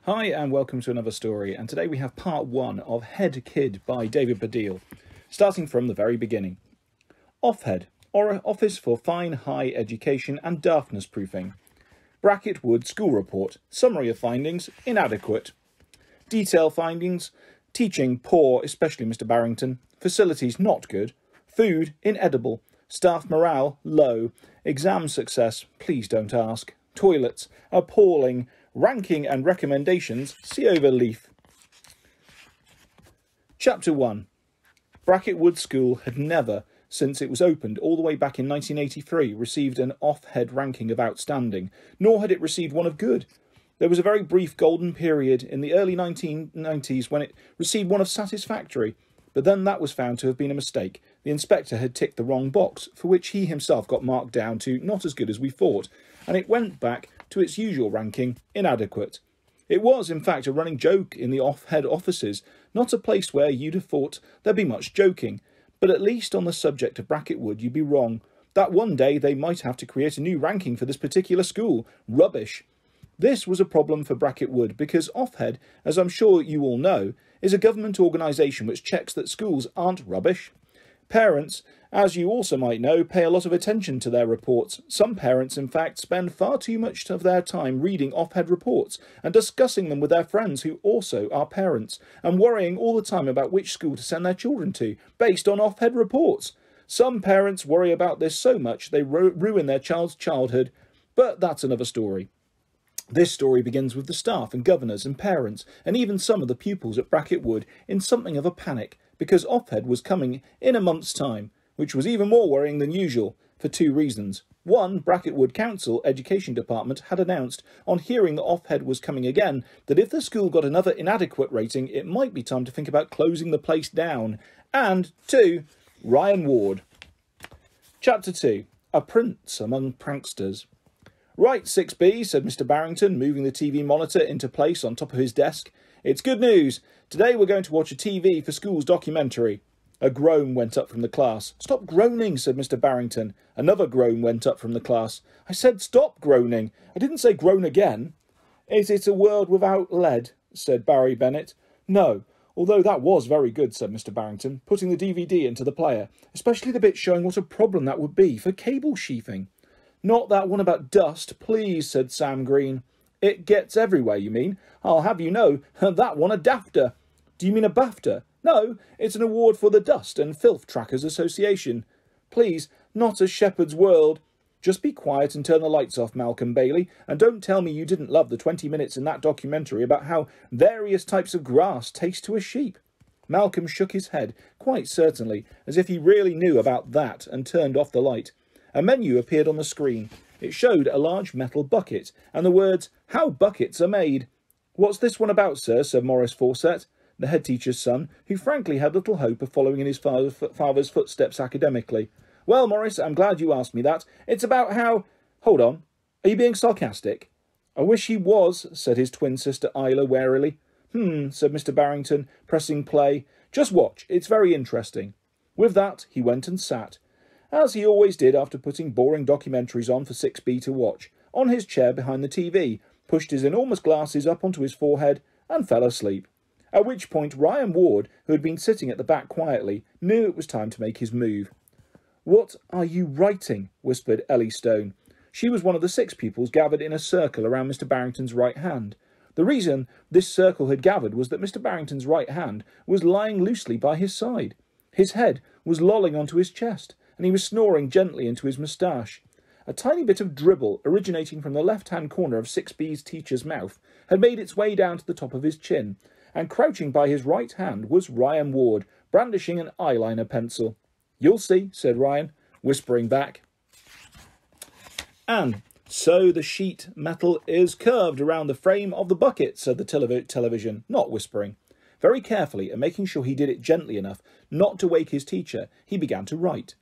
Hi and welcome to another story, and today we have part 1 of Head Kid by David Baddiel, starting from the very beginning. Offhead, or Office for Fine High Education and Daftness Proofing. Bracket Wood School Report, Summary of Findings, Inadequate. Detail Findings, Teaching poor, especially Mr. Barrington. Facilities not good. Food inedible. Staff morale low. Exam success, please don't ask. Toilets appalling. Ranking and recommendations, see over leaf. Chapter 1. Bracket Wood School had never, since it was opened all the way back in 1983, received an off-head ranking of outstanding, nor had it received one of good. There was a very brief golden period in the early 1990s when it received one of satisfactory, but then that was found to have been a mistake. The inspector had ticked the wrong box, for which he himself got marked down to not as good as we thought, and it went back to its usual ranking, inadequate. It was, in fact, a running joke in the off-head offices, not a place where you'd have thought there'd be much joking, but at least on the subject of Bracket Wood you'd be wrong. That one day they might have to create a new ranking for this particular school. Rubbish. This was a problem for Bracket Wood because Offhead, as I'm sure you all know, is a government organisation which checks that schools aren't rubbish. Parents, as you also might know, pay a lot of attention to their reports. Some parents, in fact, spend far too much of their time reading Offhead reports and discussing them with their friends who also are parents, and worrying all the time about which school to send their children to, based on Offhead reports. Some parents worry about this so much they ruin their child's childhood, but that's another story. This story begins with the staff and governors and parents, and even some of the pupils at Bracket Wood in something of a panic, because Offhead was coming in a month's time, which was even more worrying than usual, for two reasons. One, Bracket Wood Council Education Department had announced, on hearing that Offhead was coming again, that if the school got another inadequate rating, it might be time to think about closing the place down. And two, Ryan Ward. Chapter 2. A Prince Among Pranksters. Right, 6B, said Mr. Barrington, moving the TV monitor into place on top of his desk. It's good news. Today we're going to watch a TV for School's documentary. A groan went up from the class. Stop groaning, said Mr. Barrington. Another groan went up from the class. I said stop groaning. I didn't say groan again. Is it a world without lead? Said Barry Bennett. No, although that was very good, said Mr. Barrington, putting the DVD into the player, especially the bit showing what a problem that would be for cable sheathing. Not that one about dust, please, said Sam Green. It gets everywhere, you mean? I'll have you know, that one a DAFTA. Do you mean a BAFTA? No, it's an award for the Dust and Filth Trackers Association. Please, not a shepherd's world. Just be quiet and turn the lights off, Malcolm Bailey, and don't tell me you didn't love the 20 minutes in that documentary about how various types of grass taste to a sheep. Malcolm shook his head, quite certainly, as if he really knew about that, and turned off the light. A menu appeared on the screen. It showed a large metal bucket, and the words, "How buckets are made." "What's this one about, sir?" said Maurice Fawcett, the head teacher's son, who frankly had little hope of following in his father's footsteps academically. "Well, Maurice, I'm glad you asked me that. It's about how—" "Hold on. Are you being sarcastic?" "I wish he was," said his twin sister Isla warily. Said Mr. Barrington, pressing play. "Just watch. It's very interesting." With that, he went and sat, as he always did after putting boring documentaries on for 6B to watch, on his chair behind the TV, pushed his enormous glasses up onto his forehead, and fell asleep. At which point Ryan Ward, who had been sitting at the back quietly, knew it was time to make his move. "What are you writing?" whispered Ellie Stone. She was one of the 6 pupils gathered in a circle around Mr. Barrington's right hand. The reason this circle had gathered was that Mr. Barrington's right hand was lying loosely by his side. His head was lolling onto his chest, and he was snoring gently into his moustache. A tiny bit of dribble, originating from the left-hand corner of 6B's teacher's mouth, had made its way down to the top of his chin, and crouching by his right hand was Ryan Ward, brandishing an eyeliner pencil. "You'll see," said Ryan, whispering back. "And so the sheet metal is curved around the frame of the bucket," said the television, not whispering. Very carefully, and making sure he did it gently enough not to wake his teacher, he began to write.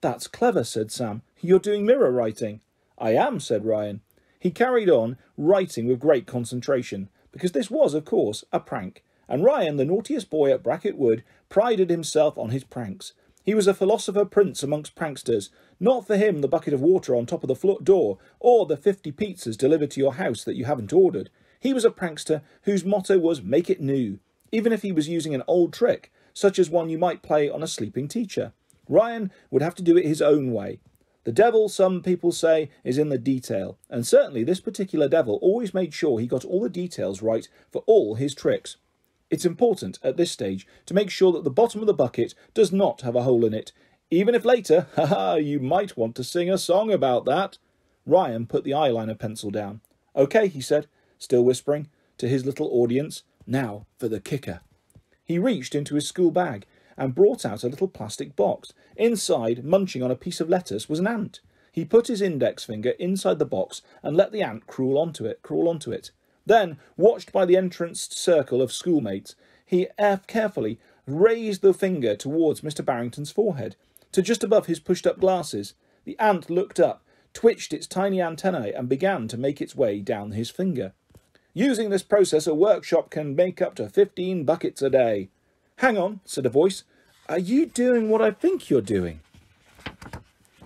"That's clever," said Sam. "You're doing mirror writing." "I am," said Ryan. He carried on writing with great concentration, because this was, of course, a prank, and Ryan, the naughtiest boy at Bracket Wood, prided himself on his pranks. He was a philosopher prince amongst pranksters. Not for him the bucket of water on top of the door, or the 50 pizzas delivered to your house that you haven't ordered. He was a prankster whose motto was make it new, even if he was using an old trick, such as one you might play on a sleeping teacher. Ryan would have to do it his own way. The devil, some people say, is in the detail, and certainly this particular devil always made sure he got all the details right for all his tricks. It's important, at this stage, to make sure that the bottom of the bucket does not have a hole in it, even if later, you might want to sing a song about that. Ryan put the eyeliner pencil down. OK, he said, still whispering to his little audience. Now for the kicker. He reached into his school bag and brought out a little plastic box. Inside, munching on a piece of lettuce, was an ant. He put his index finger inside the box and let the ant crawl onto it. Then, watched by the entranced circle of schoolmates, he carefully raised the finger towards Mr. Barrington's forehead, to just above his pushed-up glasses. The ant looked up, twitched its tiny antennae, and began to make its way down his finger. Using this process, a workshop can make up to 15 buckets a day. Hang on, said a voice. Are you doing what I think you're doing?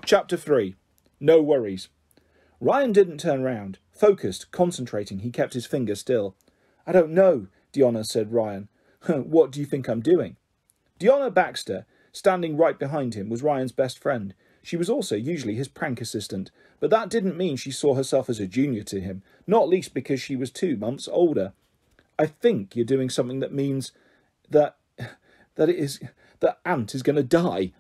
Chapter 3. No worries. Ryan didn't turn round. Focused, concentrating, he kept his finger still. I don't know, Deanna, said Ryan. What do you think I'm doing? Deanna Baxter, standing right behind him, was Ryan's best friend. She was also usually his prank assistant, but that didn't mean she saw herself as a junior to him, not least because she was 2 months older. I think you're doing something that means that Ant is going to die.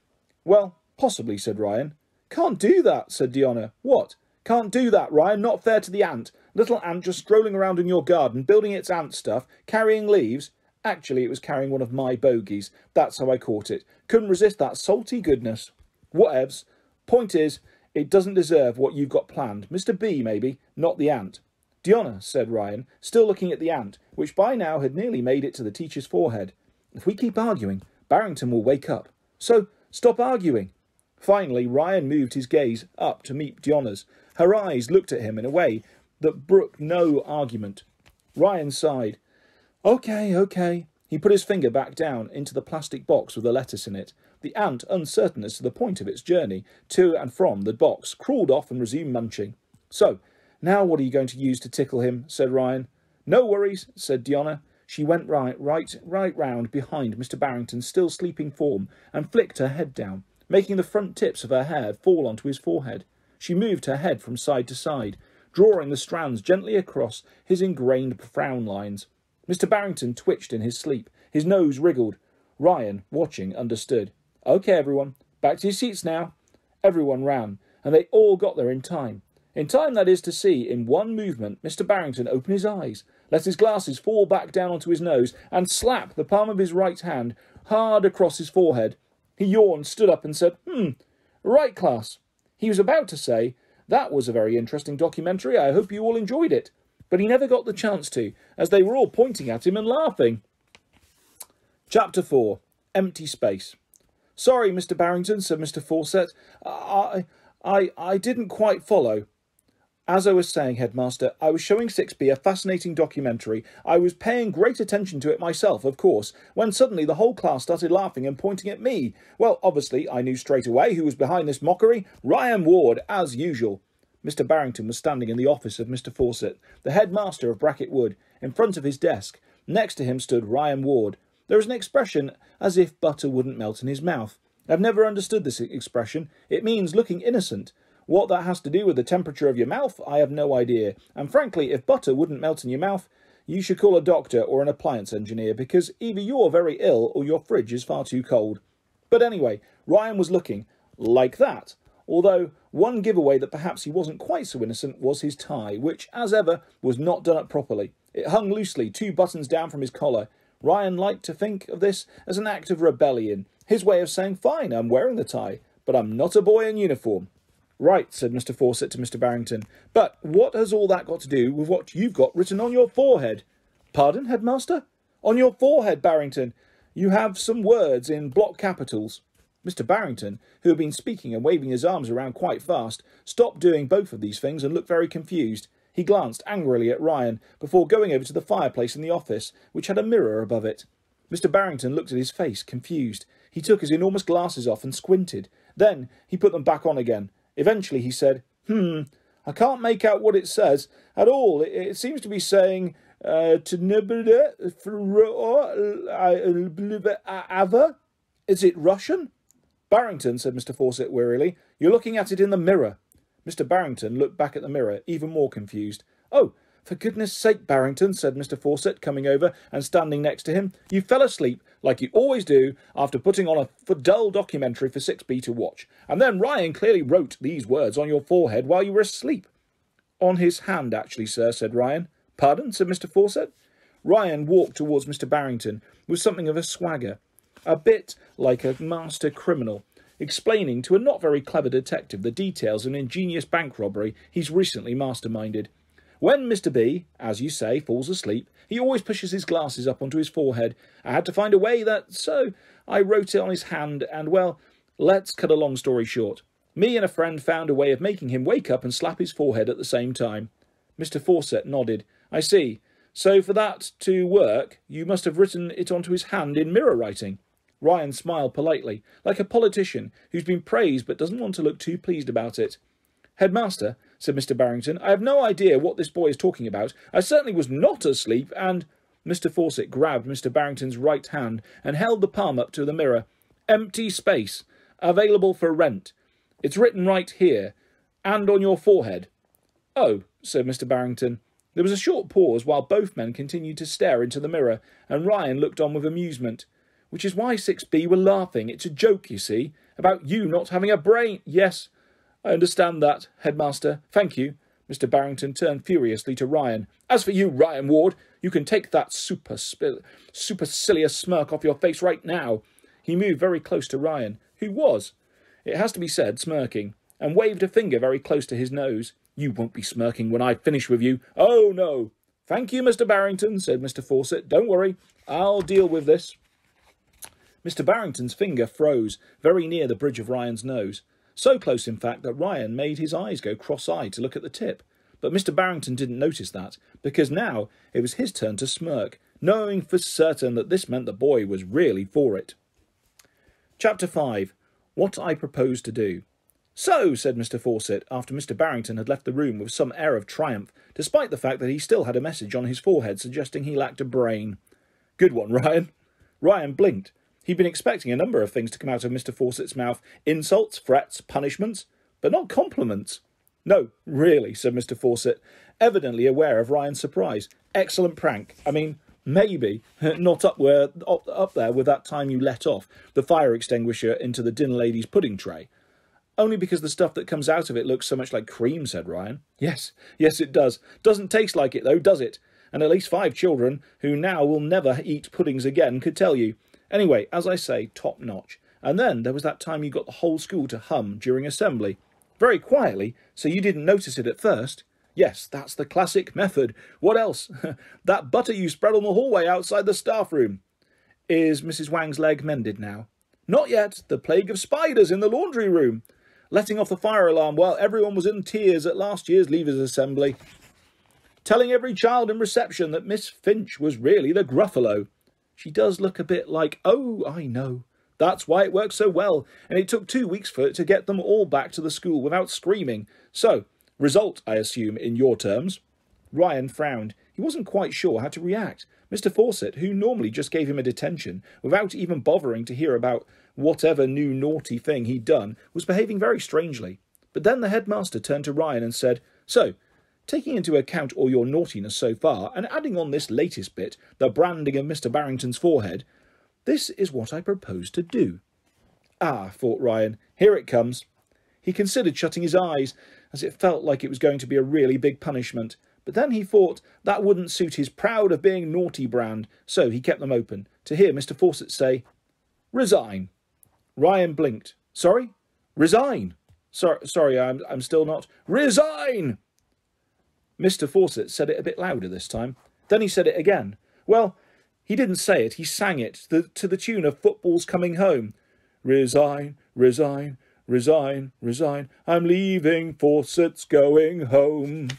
Well, possibly, said Ryan. Can't do that, said Deanna. What? Can't do that, Ryan. Not fair to the ant. Little ant just strolling around in your garden, building its ant stuff, carrying leaves. Actually, it was carrying one of my bogies. That's how I caught it. Couldn't resist that salty goodness. Whatevs. Point is, it doesn't deserve what you've got planned. Mr. B, maybe, not the ant. Deanna, said Ryan, still looking at the ant, which by now had nearly made it to the teacher's forehead. If we keep arguing, Barrington will wake up. So, stop arguing. Finally, Ryan moved his gaze up to meet Deanna's. Her eyes looked at him in a way that brooked no argument. Ryan sighed. OK. He put his finger back down into the plastic box with the lettuce in it. The ant, uncertain as to the point of its journey to and from the box, crawled off and resumed munching. So, now what are you going to use to tickle him? Said Ryan. No worries, said Deanna. She went right round behind Mr. Barrington's still sleeping form and flicked her head down, making the front tips of her hair fall onto his forehead. She moved her head from side to side, drawing the strands gently across his ingrained frown lines. Mr. Barrington twitched in his sleep. His nose wriggled. Ryan, watching, understood. OK, everyone, back to your seats now. Everyone ran, and they all got there in time. In time, that is to see, in one movement, Mr. Barrington opened his eyes, let his glasses fall back down onto his nose, and slap the palm of his right hand hard across his forehead. He yawned, stood up, and said, right, class. He was about to say, that was a very interesting documentary. I hope you all enjoyed it. But he never got the chance to, as they were all pointing at him and laughing. Chapter 4. Empty Space. Sorry, Mr. Barrington, said Mr. Fawcett. I didn't quite follow. As I was saying, Headmaster, I was showing 6B a fascinating documentary. I was paying great attention to it myself, of course, when suddenly the whole class started laughing and pointing at me. Well, obviously, I knew straight away who was behind this mockery. Ryan Ward, as usual. Mr. Barrington was standing in the office of Mr. Fawcett, the headmaster of Bracket Wood. In front of his desk, next to him stood Ryan Ward. There was an expression as if butter wouldn't melt in his mouth. I've never understood this expression. It means looking innocent. What that has to do with the temperature of your mouth, I have no idea. And frankly, if butter wouldn't melt in your mouth, you should call a doctor or an appliance engineer, because either you're very ill or your fridge is far too cold. But anyway, Ryan was looking like that. Although one giveaway that perhaps he wasn't quite so innocent was his tie, which, as ever, was not done up properly. It hung loosely, 2 buttons down from his collar. Ryan liked to think of this as an act of rebellion, his way of saying, fine, I'm wearing the tie, but I'm not a boy in uniform. Right, said Mr. Fawcett to Mr. Barrington, but what has all that got to do with what you've got written on your forehead? Pardon, Headmaster? On your forehead, Barrington. You have some words in block capitals. Mr. Barrington, who had been speaking and waving his arms around quite fast, stopped doing both of these things and looked very confused. He glanced angrily at Ryan before going over to the fireplace in the office, which had a mirror above it. Mr. Barrington looked at his face, confused. He took his enormous glasses off and squinted. Then he put them back on again. Eventually he said, I can't make out what it says at all. It seems to be saying, Is it Russian? Barrington, said Mr. Fawcett wearily, you're looking at it in the mirror. Mr. Barrington looked back at the mirror, even more confused. Oh, for goodness sake, Barrington, said Mr. Fawcett, coming over and standing next to him. You fell asleep, like you always do, after putting on a dull documentary for 6B to watch. And then Ryan clearly wrote these words on your forehead while you were asleep. On his hand, actually, sir, said Ryan. Pardon, said Mr. Fawcett. Ryan walked towards Mr. Barrington with something of a swagger, a bit like a master criminal, explaining to a not very clever detective the details of an ingenious bank robbery he's recently masterminded. When Mr. B, as you say, falls asleep, he always pushes his glasses up onto his forehead. I had to find a way so I wrote it on his hand, and, well, let's cut a long story short. Me and a friend found a way of making him wake up and slap his forehead at the same time. Mr. Fawcett nodded. I see. So for that to work, you must have written it onto his hand in mirror writing. Ryan smiled politely, like a politician who's been praised but doesn't want to look too pleased about it. Headmaster, said Mr. Barrington, I have no idea what this boy is talking about. I certainly was not asleep, and... Mr. Fawcett grabbed Mr. Barrington's right hand and held the palm up to the mirror. Empty space. Available for rent. It's written right here, and on your forehead. Oh, said Mr. Barrington. There was a short pause while both men continued to stare into the mirror, and Ryan looked on with amusement. Which is why 6B were laughing. It's a joke, you see, about you not having a brain. Yes, I understand that, Headmaster. Thank you. Mr. Barrington turned furiously to Ryan. As for you, Ryan Ward, you can take that supercilious smirk off your face right now. He moved very close to Ryan, who was, it has to be said, smirking, and waved a finger very close to his nose. You won't be smirking when I finish with you. Oh, no. Thank you, Mr. Barrington, said Mr. Fawcett. Don't worry. I'll deal with this. Mr. Barrington's finger froze very near the bridge of Ryan's nose. So close, in fact, that Ryan made his eyes go cross-eyed to look at the tip. But Mr. Barrington didn't notice that, because now it was his turn to smirk, knowing for certain that this meant the boy was really for it. Chapter 5. What I Propose to Do. So, said Mr. Fawcett, after Mr. Barrington had left the room with some air of triumph, despite the fact that he still had a message on his forehead suggesting he lacked a brain. Good one, Ryan. Ryan blinked. He'd been expecting a number of things to come out of Mr. Fawcett's mouth. Insults, threats, punishments, but not compliments. No, really, said Mr. Fawcett, evidently aware of Ryan's surprise. Excellent prank. I mean, maybe not up there with that time you let off the fire extinguisher into the dinner lady's pudding tray. Only because the stuff that comes out of it looks so much like cream, said Ryan. Yes, it does. Doesn't taste like it, though, does it? And at least 5 children, who now will never eat puddings again, could tell you. Anyway, as I say, top-notch. And then there was that time you got the whole school to hum during assembly. Very quietly, so you didn't notice it at first. Yes, that's the classic method. What else? That butter you spread on the hallway outside the staff room. Is Mrs. Wang's leg mended now? Not yet. The plague of spiders in the laundry room. Letting off the fire alarm while everyone was in tears at last year's leavers' assembly. Telling every child in reception that Miss Finch was really the Gruffalo. She does look a bit like, oh, I know. That's why it worked so well, and it took 2 weeks for it to get them all back to the school without screaming. So, result, I assume, in your terms. Ryan frowned. He wasn't quite sure how to react. Mr. Fawcett, who normally just gave him a detention, without even bothering to hear about whatever new naughty thing he'd done, was behaving very strangely. But then the headmaster turned to Ryan and said, So, taking into account all your naughtiness so far, and adding on this latest bit, the branding of Mr. Barrington's forehead, this is what I propose to do. Ah, thought Ryan, here it comes. He considered shutting his eyes, as it felt like it was going to be a really big punishment. But then he thought that wouldn't suit his proud of being naughty brand, so he kept them open, to hear Mr. Fawcett say, Resign. Ryan blinked. Sorry? Resign. Sorry, I'm still not. Resign! Mr. Fawcett said it a bit louder this time. Then he said it again. Well, he didn't say it, he sang it, to the tune of Football's Coming Home. Resign, resign, resign, resign. I'm leaving, Fawcett's going home.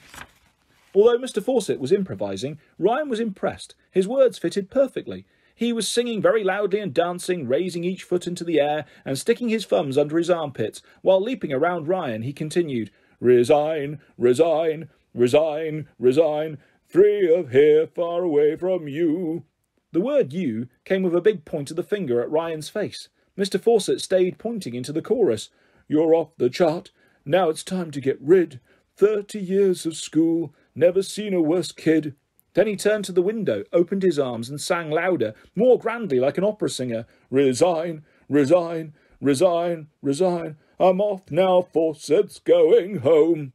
Although Mr. Fawcett was improvising, Ryan was impressed. His words fitted perfectly. He was singing very loudly and dancing, raising each foot into the air and sticking his thumbs under his armpits. While leaping around Ryan, he continued, Resign, resign, resign, resign. free of here, far away from you. The word you came with a big point of the finger at Ryan's face. Mr. Fawcett stayed pointing into the chorus. You're off the chart, now it's time to get rid. 30 years of school, never seen a worse kid. Then he turned to the window, opened his arms and sang louder, more grandly like an opera singer. Resign, resign, resign, resign. I'm off now, Fawcett's going home.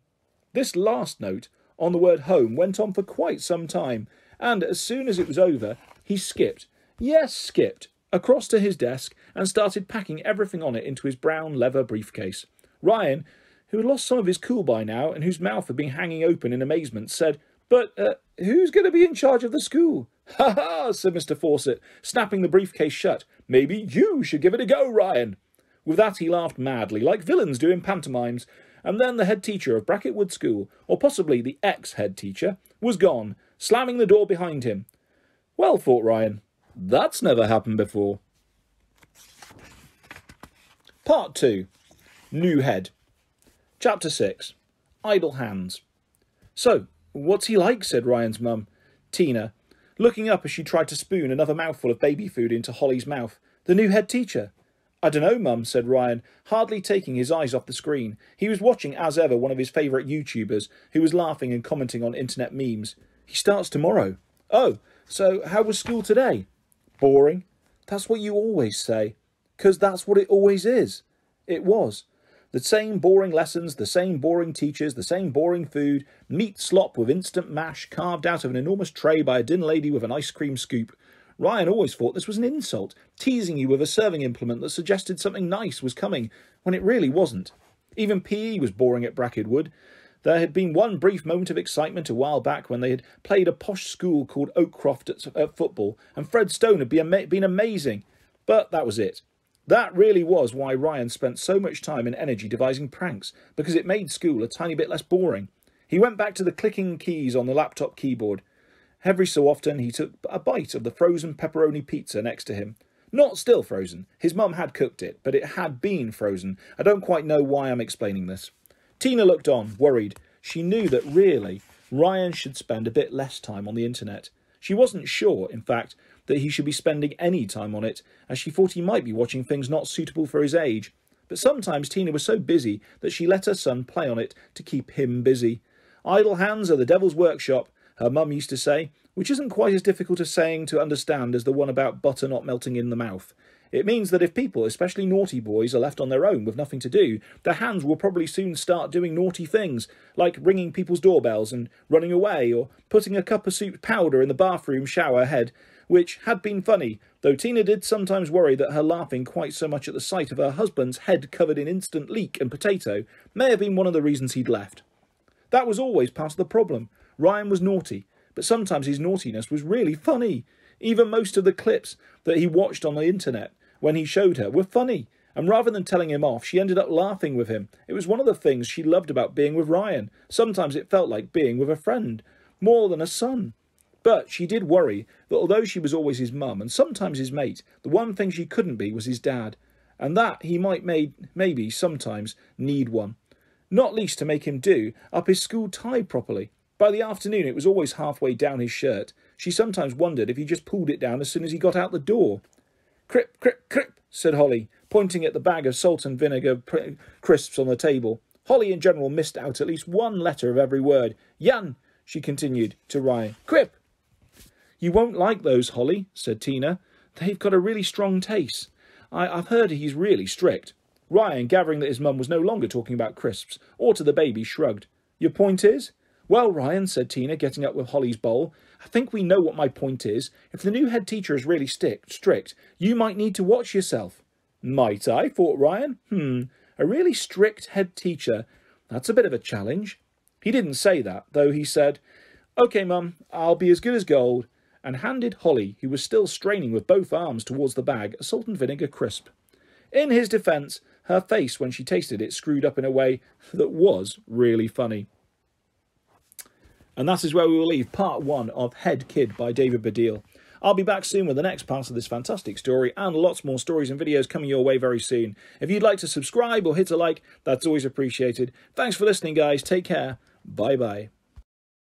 This last note on the word home went on for quite some time, and as soon as it was over, he skipped, yes, skipped, across to his desk and started packing everything on it into his brown leather briefcase. Ryan, who had lost some of his cool by now and whose mouth had been hanging open in amazement, said, But who's going to be in charge of the school? Ha ha, said Mr. Fawcett, snapping the briefcase shut. Maybe you should give it a go, Ryan. With that he laughed madly, like villains do in pantomimes, and then the head teacher of Bracket Wood School, or possibly the ex-head teacher, was gone, slamming the door behind him. Well, thought Ryan, that's never happened before. Part 2. New Head. Chapter 6. Idle Hands. So, what's he like? Said Ryan's mum, Tina, looking up as she tried to spoon another mouthful of baby food into Holly's mouth. The new head teacher. I dunno, Mum, said Ryan, hardly taking his eyes off the screen. He was watching, as ever, one of his favourite YouTubers, who was laughing and commenting on internet memes. He starts tomorrow. Oh, so how was school today? Boring. That's what you always say. 'Cause that's what it always is. It was. The same boring lessons, the same boring teachers, the same boring food, meat slop with instant mash carved out of an enormous tray by a din lady with an ice cream scoop. Ryan always thought this was an insult, teasing you with a serving implement that suggested something nice was coming, when it really wasn't. Even PE was boring at Bracket Wood. There had been one brief moment of excitement a while back when they had played a posh school called Oakcroft at football, and Fred Stone had been amazing. But that was it. That really was why Ryan spent so much time and energy devising pranks, because it made school a tiny bit less boring. He went back to the clicking keys on the laptop keyboard. Every so often he took a bite of the frozen pepperoni pizza next to him. Not still frozen. His mum had cooked it, but it had been frozen. I don't quite know why I'm explaining this. Tina looked on, worried. She knew that really Ryan should spend a bit less time on the internet. She wasn't sure, in fact, that he should be spending any time on it, as she thought he might be watching things not suitable for his age. But sometimes Tina was so busy that she let her son play on it to keep him busy. Idle hands are the devil's workshop, her mum used to say, which isn't quite as difficult a saying to understand as the one about butter not melting in the mouth. It means that if people, especially naughty boys, are left on their own with nothing to do, their hands will probably soon start doing naughty things, like ringing people's doorbells and running away, or putting a cup of soup powder in the bathroom shower head, which had been funny, though Tina did sometimes worry that her laughing quite so much at the sight of her husband's head covered in instant leek and potato may have been one of the reasons he'd left. That was always part of the problem. Ryan was naughty, but sometimes his naughtiness was really funny. Even most of the clips that he watched on the internet when he showed her were funny, and rather than telling him off, she ended up laughing with him. It was one of the things she loved about being with Ryan. Sometimes it felt like being with a friend, more than a son. But she did worry that although she was always his mum and sometimes his mate, the one thing she couldn't be was his dad, and that he might maybe sometimes need one. Not least to make him do up his school tie properly. By the afternoon it was always halfway down his shirt. She sometimes wondered if he just pulled it down as soon as he got out the door. Crip, crip, crip, said Holly, pointing at the bag of salt and vinegar crisps on the table. Holly in general missed out at least one letter of every word. Jan, she continued to Ryan. Crip. You won't like those, Holly, said Tina. They've got a really strong taste. I've heard he's really strict. Ryan, gathering that his mum was no longer talking about crisps, or to the baby, shrugged. Your point is? Well, Ryan, said Tina, getting up with Holly's bowl, I think we know what my point is. If the new head teacher is really strict, you might need to watch yourself. Might I? Thought Ryan. A really strict head teacher. That's a bit of a challenge. He didn't say that, though he said, OK, Mum, I'll be as good as gold, and handed Holly, who was still straining with both arms towards the bag, a salt and vinegar crisp. In his defence, her face when she tasted it screwed up in a way that was really funny. And that is where we will leave part 1 of Head Kid by David Baddiel. I'll be back soon with the next part of this fantastic story and lots more stories and videos coming your way very soon. If you'd like to subscribe or hit a like, that's always appreciated. Thanks for listening, guys. Take care. Bye-bye.